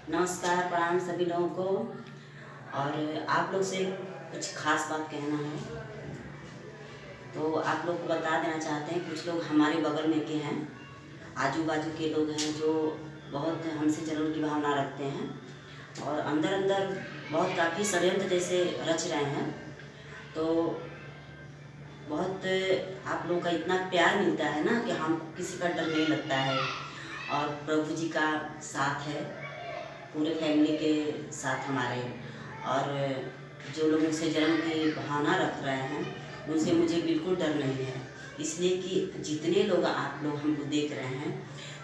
नमस्कार, प्रणाम सभी लोगों को। और आप लोग से कुछ खास बात कहना है, तो आप लोग को बता देना चाहते हैं। कुछ लोग हमारे बगल में के हैं, आजू बाजू के लोग हैं जो बहुत हमसे जलन की भावना रखते हैं और अंदर अंदर बहुत काफ़ी षड्यंत्र जैसे रच रहे हैं। तो बहुत आप लोगों का इतना प्यार मिलता है ना कि हमको किसी का डर नहीं लगता है। और प्रभु जी का साथ है, पूरे फैमिली के साथ हमारे। और जो लोग मुझसे जन्म की भावना रख रहे हैं उनसे मुझे बिल्कुल डर नहीं है, इसलिए कि जितने लोग आप लोग हमको देख रहे हैं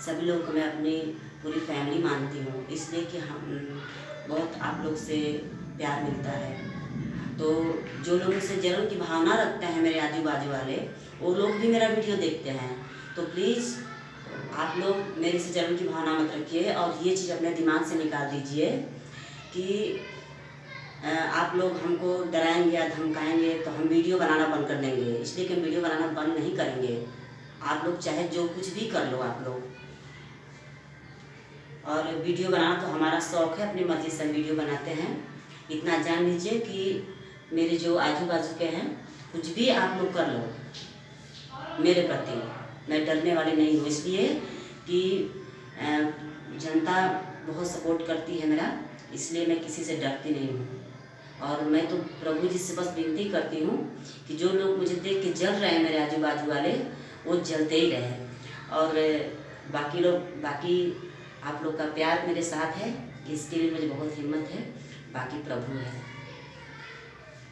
सभी लोग को मैं अपनी पूरी फैमिली मानती हूँ, इसलिए कि हम बहुत आप लोग से प्यार मिलता है। तो जो लोग मुझसे जन्म की भावना रखते हैं, मेरे आजू बाजू वाले, वो लोग भी मेरा वीडियो देखते हैं। तो प्लीज़ आप लोग मेरे से जलन की भावना मत रखिए और ये चीज़ अपने दिमाग से निकाल दीजिए कि आप लोग हमको डराएंगे या धमकाएंगे तो हम वीडियो बनाना बंद कर देंगे। इसलिए कि हम वीडियो बनाना बंद नहीं करेंगे। आप लोग चाहे जो कुछ भी कर लो आप लोग, और वीडियो बनाना तो हमारा शौक़ है, अपनी मर्ज़ी से वीडियो बनाते हैं। इतना जान लीजिए कि मेरे जो आजू बाजू के हैं, कुछ भी आप लोग कर लो मेरे प्रति, मैं डरने वाली नहीं हूँ। इसलिए कि जनता बहुत सपोर्ट करती है मेरा, इसलिए मैं किसी से डरती नहीं हूँ। और मैं तो प्रभु जी से बस विनती करती हूँ कि जो लोग मुझे देख के जल रहे हैं, मेरे आजू बाजू वाले, वो जलते ही रहें। और बाकी आप लोग का प्यार मेरे साथ है, इसके लिए मुझे बहुत हिम्मत है। बाकी प्रभु है।